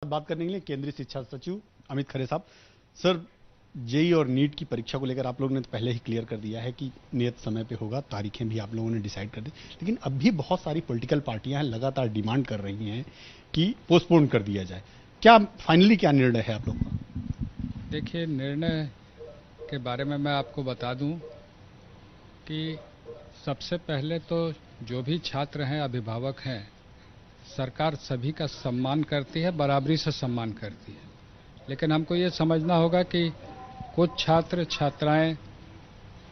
बात करने के लिए केंद्रीय शिक्षा सचिव अमित खरे साहब। सर, जेई और नीट की परीक्षा को लेकर आप लोगों ने तो पहले ही क्लियर कर दिया है कि नियत समय पे होगा, तारीखें भी आप लोगों ने डिसाइड कर दी, लेकिन अब भी बहुत सारी पॉलिटिकल पार्टियां लगातार डिमांड कर रही हैं कि पोस्टपोन कर दिया जाए। क्या फाइनली क्या निर्णय है आप लोग का? देखिए, निर्णय के बारे में मैं आपको बता दूं कि सबसे पहले तो जो भी छात्र हैं, अभिभावक हैं, सरकार सभी का सम्मान करती है, बराबरी से सम्मान करती है। लेकिन हमको ये समझना होगा कि कुछ छात्र छात्राएं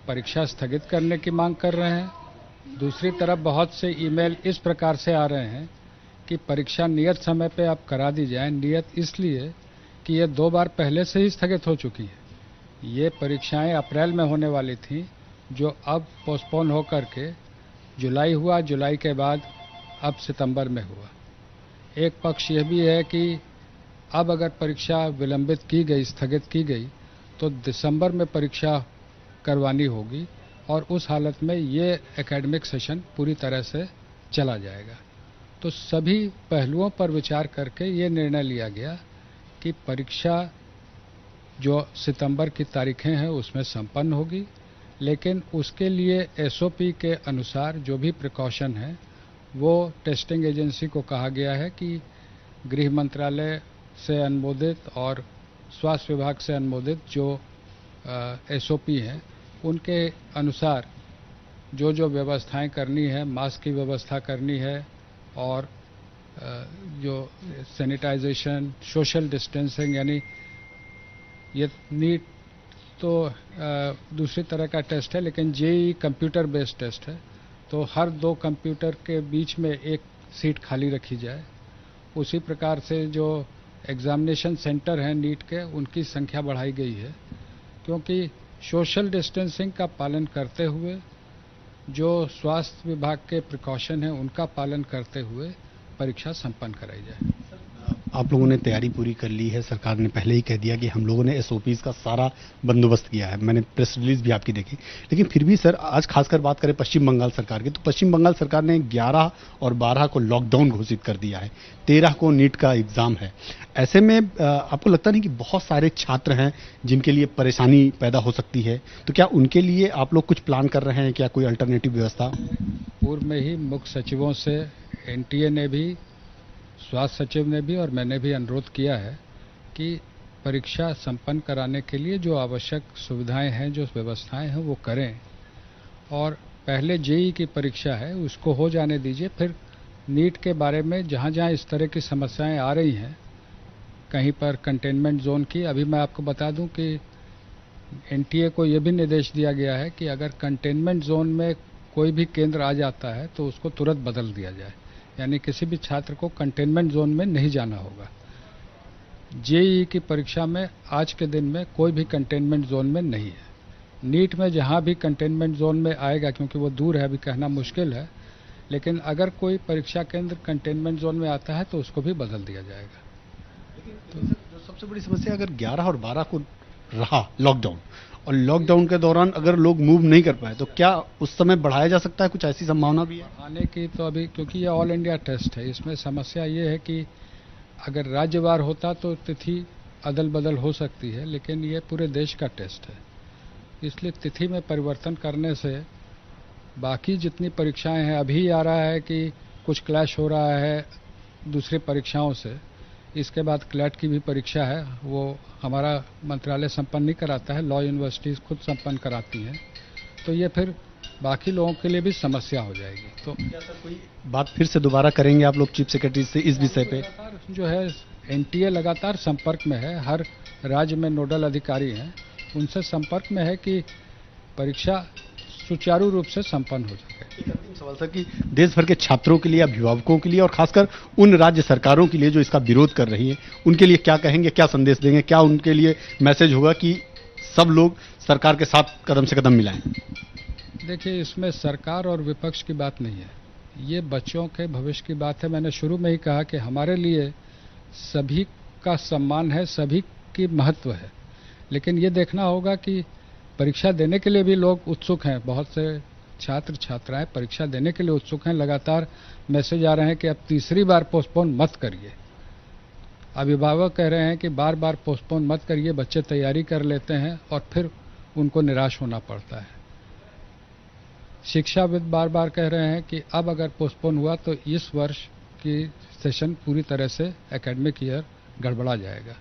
परीक्षा स्थगित करने की मांग कर रहे हैं। दूसरी तरफ बहुत से ईमेल इस प्रकार से आ रहे हैं कि परीक्षा नियत समय पे आप करा दी जाए। नियत इसलिए कि ये 2 बार पहले से ही स्थगित हो चुकी है। ये परीक्षाएं अप्रैल में होने वाली थी, जो अब पोस्टपोन होकर के जुलाई हुआ, जुलाई के बाद अब सितंबर में हुआ। एक पक्ष यह भी है कि अब अगर परीक्षा विलंबित की गई, स्थगित की गई, तो दिसंबर में परीक्षा करवानी होगी और उस हालत में ये एकेडमिक सेशन पूरी तरह से चला जाएगा। तो सभी पहलुओं पर विचार करके ये निर्णय लिया गया कि परीक्षा जो सितंबर की तारीखें हैं उसमें संपन्न होगी, लेकिन उसके लिए एसओपी के अनुसार जो भी प्रिकॉशन है वो टेस्टिंग एजेंसी को कहा गया है कि गृह मंत्रालय से अनुमोदित और स्वास्थ्य विभाग से अनुमोदित जो एसओपी हैं उनके अनुसार जो जो व्यवस्थाएं करनी है, मास्क की व्यवस्था करनी है और जो सैनिटाइजेशन, सोशल डिस्टेंसिंग, यानी ये नीट तो दूसरी तरह का टेस्ट है, लेकिन जेई कंप्यूटर बेस्ड टेस्ट है, तो हर 2 कंप्यूटर के बीच में एक सीट खाली रखी जाए। उसी प्रकार से जो एग्जामिनेशन सेंटर हैं नीट के, उनकी संख्या बढ़ाई गई है, क्योंकि सोशल डिस्टेंसिंग का पालन करते हुए, जो स्वास्थ्य विभाग के प्रिकॉशन हैं उनका पालन करते हुए परीक्षा संपन्न कराई जाए। आप लोगों ने तैयारी पूरी कर ली है, सरकार ने पहले ही कह दिया कि हम लोगों ने एसओपीज का सारा बंदोबस्त किया है, मैंने प्रेस रिलीज भी आपकी देखी। लेकिन फिर भी सर, आज खासकर बात करें पश्चिम बंगाल सरकार की, तो पश्चिम बंगाल सरकार ने 11 और 12 को लॉकडाउन घोषित कर दिया है, 13 को नीट का एग्जाम है। ऐसे में आपको लगता नहीं कि बहुत सारे छात्र हैं जिनके लिए परेशानी पैदा हो सकती है? तो क्या उनके लिए आप लोग कुछ प्लान कर रहे हैं, क्या कोई अल्टरनेटिव व्यवस्था? पूर्व में ही मुख्य सचिवों से एनटीए ने भी, स्वास्थ्य सचिव ने भी और मैंने भी अनुरोध किया है कि परीक्षा संपन्न कराने के लिए जो आवश्यक सुविधाएं हैं, जो व्यवस्थाएं हैं, वो करें। और पहले जेई की परीक्षा है उसको हो जाने दीजिए, फिर नीट के बारे में जहां जहां इस तरह की समस्याएं आ रही हैं, कहीं पर कंटेनमेंट जोन की, अभी मैं आपको बता दूं कि एनटीए को यह भी निर्देश दिया गया है कि अगर कंटेनमेंट जोन में कोई भी केंद्र आ जाता है तो उसको तुरंत बदल दिया जाए, यानी किसी भी छात्र को कंटेनमेंट जोन में नहीं जाना होगा। जेईई की परीक्षा में आज के दिन में कोई भी कंटेनमेंट जोन में नहीं है। नीट में जहां भी कंटेनमेंट जोन में आएगा, क्योंकि वो दूर है, अभी कहना मुश्किल है, लेकिन अगर कोई परीक्षा केंद्र कंटेनमेंट जोन में आता है तो उसको भी बदल दिया जाएगा। तो जो सबसे बड़ी समस्या, अगर 11 और 12 को रहा लॉकडाउन, और लॉकडाउन के दौरान अगर लोग मूव नहीं कर पाए, तो क्या उस समय बढ़ाया जा सकता है? कुछ ऐसी संभावना भी है? बढ़ाने की तो अभी, क्योंकि ये ऑल इंडिया टेस्ट है, इसमें समस्या ये है कि अगर राज्यवार होता तो तिथि अदल बदल हो सकती है, लेकिन ये पूरे देश का टेस्ट है, इसलिए तिथि में परिवर्तन करने से बाकी जितनी परीक्षाएं हैं, अभी आ रहा है कि कुछ क्लैश हो रहा है दूसरी परीक्षाओं से। इसके बाद क्लैट की भी परीक्षा है, वो हमारा मंत्रालय संपन्न नहीं कराता है, लॉ यूनिवर्सिटीज खुद संपन्न कराती हैं, तो ये फिर बाकी लोगों के लिए भी समस्या हो जाएगी। तो क्या सर कोई बात फिर से दोबारा करेंगे आप लोग चीफ सेक्रेटरी से इस विषय पे? जो है एनटीए लगातार संपर्क में है, हर राज्य में नोडल अधिकारी हैं, उनसे संपर्क में है कि परीक्षा सुचारू रूप से संपन्न हो सके। एक अंतिम सवाल सर, कि देश भर के छात्रों के लिए, अभिभावकों के लिए और खासकर उन राज्य सरकारों के लिए जो इसका विरोध कर रही है, उनके लिए क्या कहेंगे, क्या संदेश देंगे, क्या उनके लिए मैसेज होगा कि सब लोग सरकार के साथ कदम से कदम मिलाएं? देखिए, इसमें सरकार और विपक्ष की बात नहीं है, ये बच्चों के भविष्य की बात है। मैंने शुरू में ही कहा कि हमारे लिए सभी का सम्मान है, सभी की महत्व है, लेकिन ये देखना होगा कि परीक्षा देने के लिए भी लोग उत्सुक हैं। बहुत से छात्र छात्राएं परीक्षा देने के लिए उत्सुक हैं। लगातार मैसेज आ रहे हैं कि अब तीसरी बार पोस्टपोन मत करिए। अभिभावक कह रहे हैं कि बार बार पोस्टपोन मत करिए, बच्चे तैयारी कर लेते हैं और फिर उनको निराश होना पड़ता है। शिक्षाविद बार बार कह रहे हैं कि अब अगर पोस्टपोन हुआ तो इस वर्ष की सेशन पूरी तरह से एकेडमिक ईयर गड़बड़ा जाएगा।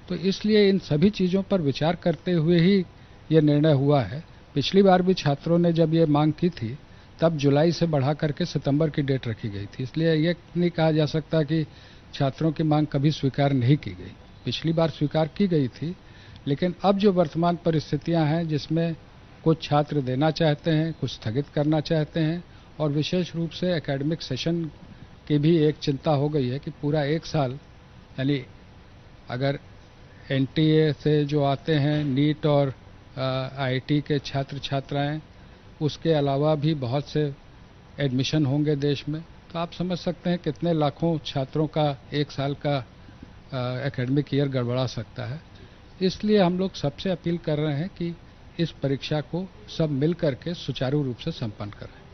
तो इसलिए इन सभी चीज़ों पर विचार करते हुए ही ये निर्णय हुआ है। पिछली बार भी छात्रों ने जब ये मांग की थी तब जुलाई से बढ़ा करके सितंबर की डेट रखी गई थी, इसलिए ये नहीं कहा जा सकता कि छात्रों की मांग कभी स्वीकार नहीं की गई। पिछली बार स्वीकार की गई थी, लेकिन अब जो वर्तमान परिस्थितियां हैं जिसमें कुछ छात्र देना चाहते हैं, कुछ स्थगित करना चाहते हैं और विशेष रूप से एकेडमिक सेशन की भी एक चिंता हो गई है कि पूरा एक साल, यानी अगर एनटीए से जो आते हैं नीट और आईआईटी के छात्र छात्राएं, उसके अलावा भी बहुत से एडमिशन होंगे देश में, तो आप समझ सकते हैं कितने लाखों छात्रों का एक साल का एकेडमिक ईयर गड़बड़ा सकता है। इसलिए हम लोग सबसे अपील कर रहे हैं कि इस परीक्षा को सब मिल करके सुचारू रूप से संपन्न करें।